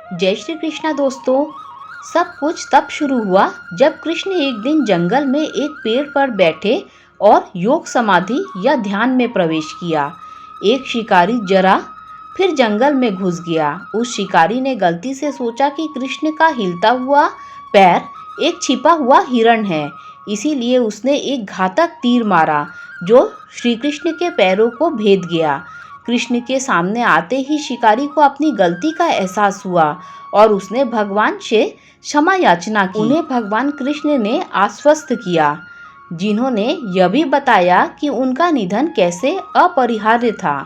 जय श्री कृष्णा दोस्तों। सब कुछ तब शुरू हुआ जब कृष्ण एक दिन जंगल में एक पेड़ पर बैठे और योग समाधि या ध्यान में प्रवेश किया। एक शिकारी जरा फिर जंगल में घुस गया। उस शिकारी ने गलती से सोचा कि कृष्ण का हिलता हुआ पैर एक छिपा हुआ हिरण है, इसीलिए उसने एक घातक तीर मारा जो श्री कृष्ण के पैरों को भेद गया। कृष्ण के सामने आते ही शिकारी को अपनी गलती का एहसास हुआ और उसने भगवान से क्षमा याचना की। उन्हें भगवान कृष्ण ने आश्वस्त किया, जिन्होंने यह भी बताया कि उनका निधन कैसे अपरिहार्य था।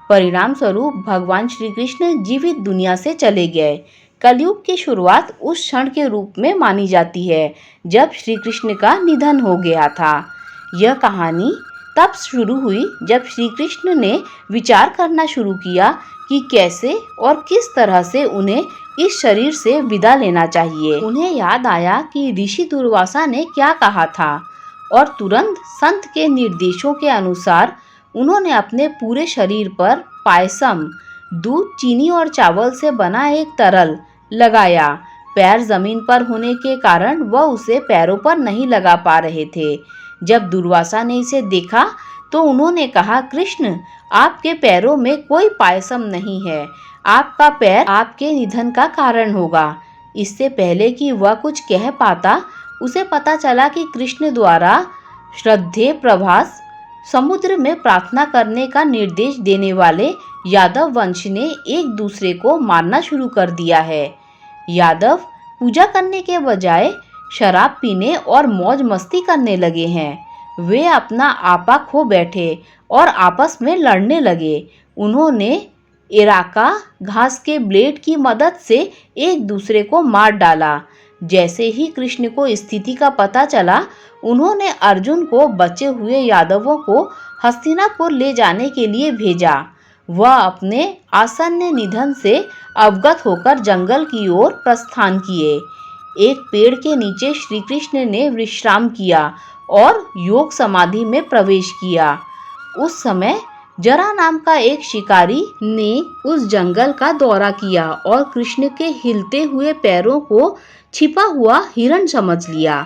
परिणाम स्वरूप भगवान श्री कृष्ण जीवित दुनिया से चले गए। कलयुग की शुरुआत उस क्षण के रूप में मानी जाती है जब श्री कृष्ण का निधन हो गया था। यह कहानी तब शुरू हुई जब श्री कृष्ण ने विचार करना शुरू किया कि कैसे और किस तरह से उन्हें इस शरीर से विदा लेना चाहिए। उन्हें याद आया कि ऋषि दुर्वासा ने क्या कहा था और तुरंत संत के निर्देशों के अनुसार उन्होंने अपने पूरे शरीर पर पायसम, दूध, चीनी और चावल से बना एक तरल लगाया। पैर जमीन पर होने के कारण वह उसे पैरों पर नहीं लगा पा रहे थे। जब दुर्वासा ने इसे देखा तो उन्होंने कहा, कृष्ण, आपके पैरों में कोई पायसम नहीं है। आपका पैर आपके निधन का कारण होगा। इससे पहले कि वह कुछ कह पाता, उसे पता चला कि कृष्ण द्वारा श्रद्धेय प्रभास समुद्र में प्रार्थना करने का निर्देश देने वाले यादव वंश ने एक दूसरे को मारना शुरू कर दिया है। यादव पूजा करने के बजाय शराब पीने और मौज मस्ती करने लगे हैं। वे अपना आपा खो बैठे और आपस में लड़ने लगे। उन्होंने एराका घास के ब्लेड की मदद से एक दूसरे को मार डाला। जैसे ही कृष्ण को स्थिति का पता चला, उन्होंने अर्जुन को बचे हुए यादवों को हस्तिनापुर ले जाने के लिए भेजा। वह अपने आसन्न निधन से अवगत होकर जंगल की ओर प्रस्थान किए। एक पेड़ के नीचे श्री कृष्ण ने विश्राम किया और योग समाधि में प्रवेश किया। उस समय जरा नाम का एक शिकारी ने उस जंगल का दौरा किया और कृष्ण के हिलते हुए पैरों को छिपा हुआ हिरण समझ लिया।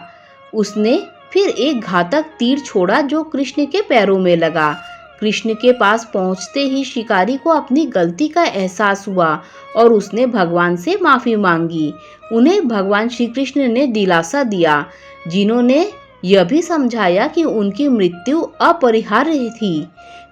उसने फिर एक घातक तीर छोड़ा जो कृष्ण के पैरों में लगा। कृष्ण के पास पहुंचते ही शिकारी को अपनी गलती का एहसास हुआ और उसने भगवान से माफी मांगी। उन्हें भगवान श्री कृष्ण ने दिलासा दिया, जिन्होंने यह भी समझाया कि उनकी मृत्यु अपरिहार्य थी।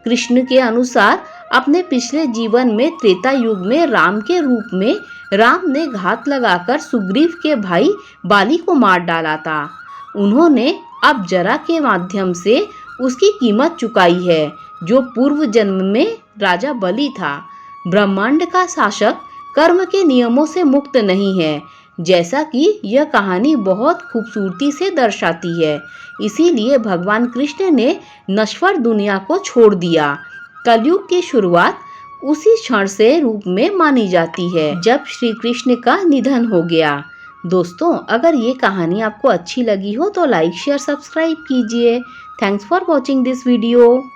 कृष्ण के अनुसार अपने पिछले जीवन में त्रेता युग में राम के रूप में राम ने घात लगाकर सुग्रीव के भाई बाली को मार डाला था। उन्होंने अब जरा के माध्यम से उसकी कीमत चुकाई है, जो पूर्व जन्म में राजा बलि था। ब्रह्मांड का शासक कर्म के नियमों से मुक्त नहीं है, जैसा कि यह कहानी बहुत खूबसूरती से दर्शाती है। इसीलिए भगवान कृष्ण ने नश्वर दुनिया को छोड़ दिया। कलयुग की शुरुआत उसी क्षण से रूप में मानी जाती है जब श्री कृष्ण का निधन हो गया। दोस्तों, अगर ये कहानी आपको अच्छी लगी हो तो लाइक, शेयर, सब्सक्राइब कीजिए। Thanks for watching this video.